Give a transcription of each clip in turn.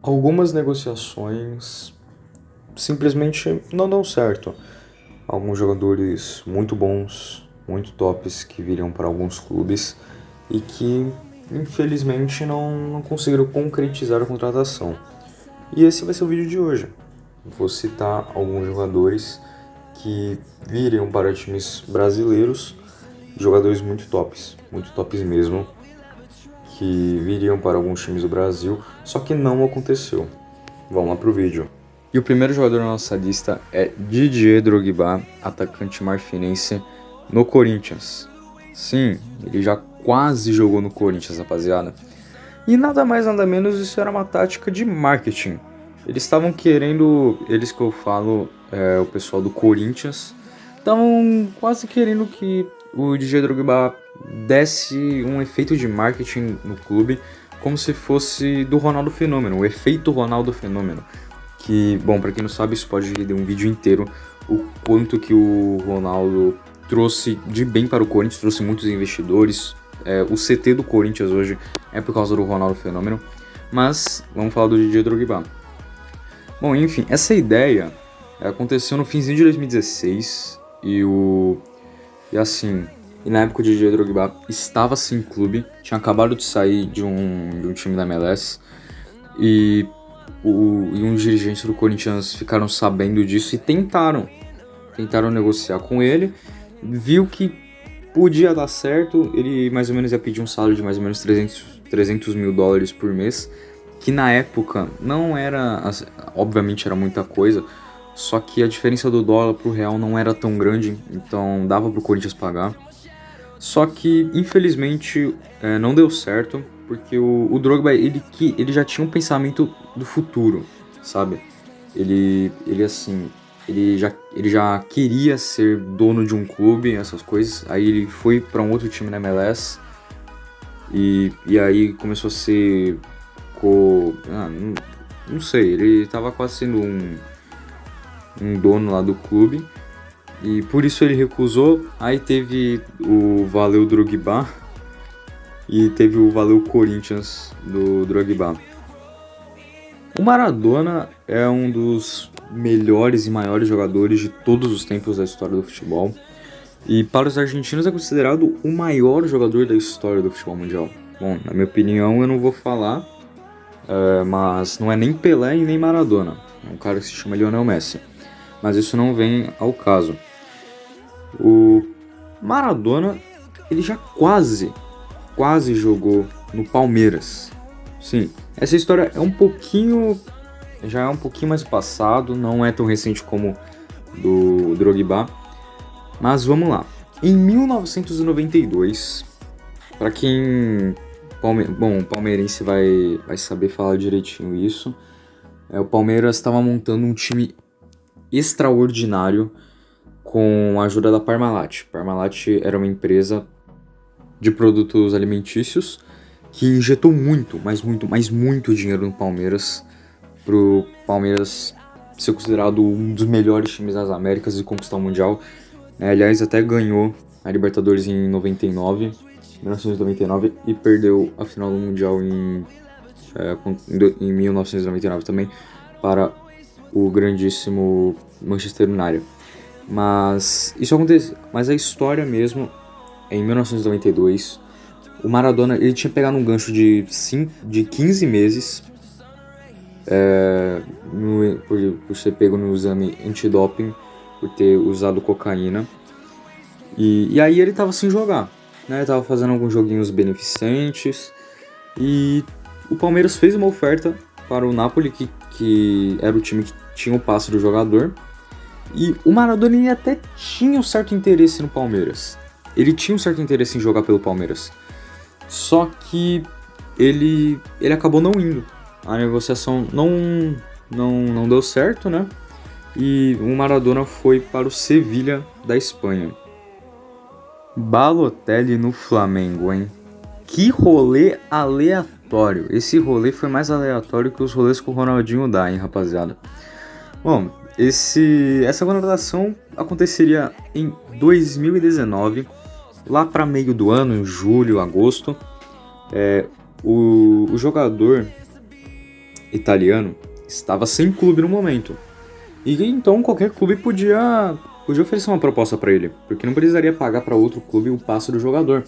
Algumas negociações simplesmente não dão certo. Alguns jogadores muito bons, muito tops que viriam para alguns clubes e que infelizmente não conseguiram concretizar a contratação. E esse vai ser o vídeo de hoje. Vou citar alguns jogadores que viriam para times brasileiros, jogadores muito tops mesmo, que viriam para alguns times do Brasil, só que não aconteceu. Vamos lá pro vídeo. E o primeiro jogador na nossa lista é Didier Drogba, atacante marfinense no Corinthians. Sim, ele já quase jogou no Corinthians, rapaziada. E nada mais nada menos, isso era uma tática de marketing. Eles estavam querendo, eles que eu falo, o pessoal do Corinthians, estavam quase querendo que o Didier Drogba desse um efeito de marketing no clube, como se fosse do Ronaldo Fenômeno, o efeito Ronaldo Fenômeno. Que, bom, pra quem não sabe, isso pode render um vídeo inteiro, o quanto que o Ronaldo trouxe de bem para o Corinthians, trouxe muitos investidores. O CT do Corinthians hoje é por causa do Ronaldo Fenômeno, mas vamos falar do Didier Drogba. Bom, enfim, essa ideia aconteceu no finzinho de 2016 e na época o Didier Drogba estava sem clube, tinha acabado de sair de um time da MLS e uns dirigentes do Corinthians ficaram sabendo disso e tentaram negociar com ele, viu que podia dar certo, ele mais ou menos ia pedir um salário de mais ou menos 300 mil dólares por mês, que na época não era, obviamente era muita coisa, só que a diferença do dólar pro real não era tão grande, então dava pro Corinthians pagar. Só que, infelizmente, não deu certo, porque o Drogba, ele já tinha um pensamento do futuro, sabe? Ele já queria ser dono de um clube, essas coisas. Aí ele foi para um outro time na MLS e aí começou a ser não sei, ele tava quase sendo um dono lá do clube e por isso ele recusou. Aí teve o Valeu Drogba e teve o Valeu Corinthians do Drogba. O Maradona é um dos melhores e maiores jogadores de todos os tempos da história do futebol. E para os argentinos é considerado o maior jogador da história do futebol mundial. Bom, na minha opinião eu não vou falar, mas não é nem Pelé e nem Maradona. É um cara que se chama Lionel Messi. Mas isso não vem ao caso. O Maradona, ele já quase jogou no Palmeiras. Sim, essa história já é um pouquinho mais passado, não é tão recente como do Drogba, mas vamos lá. Em 1992, para quem palmeirense vai saber falar direitinho isso, o Palmeiras estava montando um time extraordinário com a ajuda da Parmalat. Parmalat era uma empresa de produtos alimentícios que injetou muito dinheiro no Palmeiras, pro Palmeiras ser considerado um dos melhores times das Américas e conquistar o Mundial. Aliás, até ganhou a Libertadores em 1999 e perdeu a final do Mundial em 1999 também para o grandíssimo Manchester United. Mas isso aconteceu, mas a história mesmo é em 1992. O Maradona, ele tinha pegado um gancho de 15 meses por ser pego no exame antidoping, por ter usado cocaína. E aí ele tava sem jogar, né? Ele tava fazendo alguns joguinhos beneficentes. E o Palmeiras fez uma oferta para o Napoli, que era o time que tinha o passe do jogador. E o Maradona, ele até tinha um certo interesse no Palmeiras. Ele tinha um certo interesse em jogar pelo Palmeiras. Só que ele acabou não indo. A negociação não deu certo, né? E o Maradona foi para o Sevilha da Espanha. Balotelli no Flamengo, hein? Que rolê aleatório. Esse rolê foi mais aleatório que os rolês que o Ronaldinho dá, hein, rapaziada? Bom, essa contratação aconteceria em 2019, lá para meio do ano, em julho, agosto. O jogador, italiano estava sem clube no momento. E então qualquer clube podia oferecer uma proposta para ele, porque não precisaria pagar para outro clube o passe do jogador.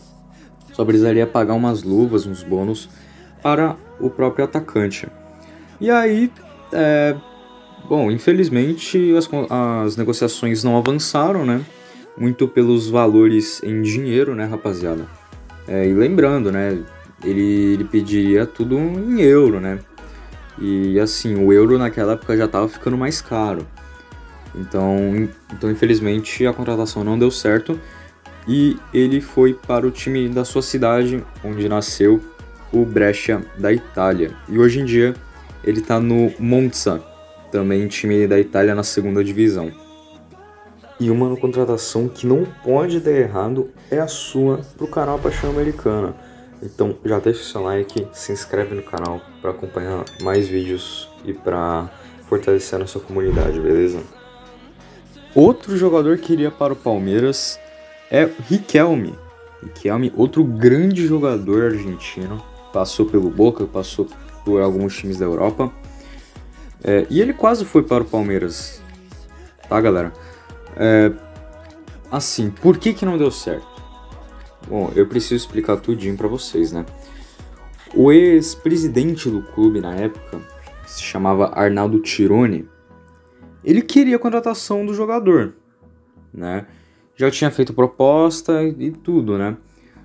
Só precisaria pagar umas luvas, uns bônus para o próprio atacante. E aí, infelizmente as negociações não avançaram, né? Muito pelos valores em dinheiro, né, rapaziada? E lembrando, né, ele pediria tudo em euro, né? E assim, o euro naquela época já estava ficando mais caro. Então, infelizmente, a contratação não deu certo e ele foi para o time da sua cidade, onde nasceu, o Brescia da Itália. E hoje em dia ele está no Monza, também time da Itália na segunda divisão. E uma contratação que não pode dar errado é a sua pro canal Paixão Americana. Então já deixa o seu like, se inscreve no canal para acompanhar mais vídeos e para fortalecer a nossa comunidade, beleza? Outro jogador que iria para o Palmeiras é Riquelme. Riquelme, outro grande jogador argentino, passou pelo Boca, passou por alguns times da Europa. E ele quase foi para o Palmeiras, tá, galera? Assim, por que não deu certo? Bom, eu preciso explicar tudinho pra vocês, né? O ex-presidente do clube na época, que se chamava Arnaldo Tironi, ele queria a contratação do jogador, né? Já tinha feito proposta e tudo, né?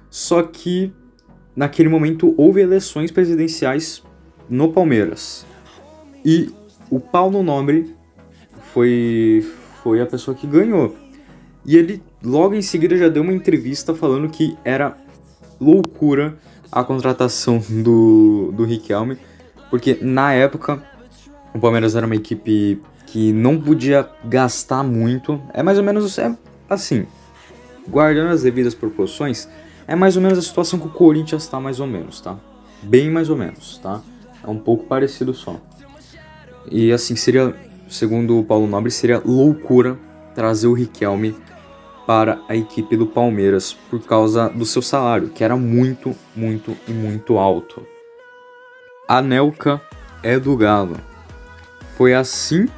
Só que, naquele momento, houve eleições presidenciais no Palmeiras. E o Paulo Nobre foi a pessoa que ganhou. E ele, logo em seguida, já deu uma entrevista falando que era loucura a contratação do Riquelme, porque na época o Palmeiras era uma equipe que não podia gastar muito. É mais ou menos assim, guardando as devidas proporções, é mais ou menos a situação que o Corinthians está mais ou menos, tá? Bem mais ou menos, tá? É um pouco parecido só. E assim, seria, segundo o Paulo Nobre, seria loucura trazer o Riquelme para a equipe do Palmeiras por causa do seu salário, que era muito, muito e muito alto. Anelka é do Galo. Foi assim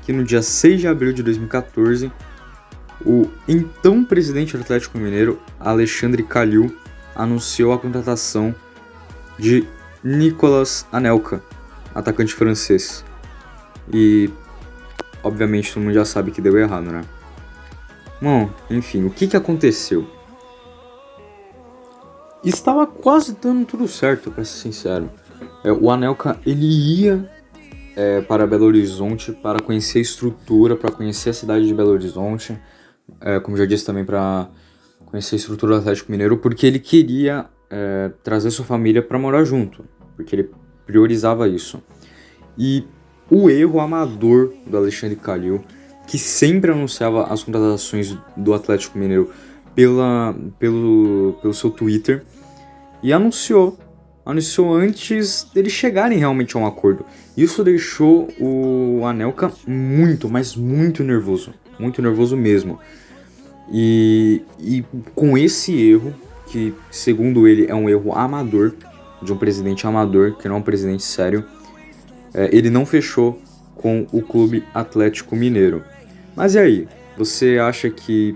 que no dia 6 de abril de 2014, o então presidente do Atlético Mineiro, Alexandre Calil, anunciou a contratação de Nicolas Anelka, atacante francês. E, obviamente, todo mundo já sabe que deu errado, né? Bom, enfim, o que aconteceu? Estava quase dando tudo certo, pra ser sincero. O Anelka, ele ia para Belo Horizonte para conhecer a estrutura, para conhecer a cidade de Belo Horizonte. Como já disse também, para conhecer a estrutura do Atlético Mineiro, porque ele queria trazer sua família para morar junto, porque ele priorizava isso. E o erro amador do Alexandre Calil, que sempre anunciava as contratações do Atlético Mineiro pelo seu Twitter, e anunciou antes deles chegarem realmente a um acordo. Isso deixou o Anelka muito, mas muito nervoso mesmo. E com esse erro, que segundo ele é um erro amador, de um presidente amador, que não é um presidente sério, ele não fechou com o Clube Atlético Mineiro. Mas e aí? Você acha que,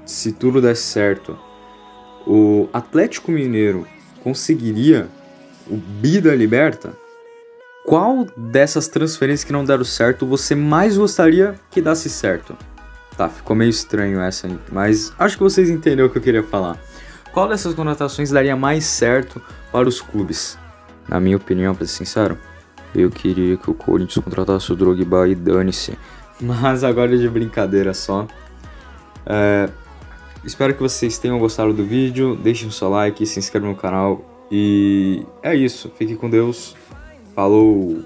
se tudo der certo, o Atlético Mineiro conseguiria o bi da Liberta? Qual dessas transferências que não deram certo você mais gostaria que desse certo? Tá, ficou meio estranho essa aí, mas acho que vocês entenderam o que eu queria falar. Qual dessas contratações daria mais certo para os clubes? Na minha opinião, pra ser sincero, eu queria que o Corinthians contratasse o Drogba e dane-se. Mas agora de brincadeira só. Espero que vocês tenham gostado do vídeo. Deixem o seu like, se inscrevam no canal. E é isso. Fique com Deus. Falou!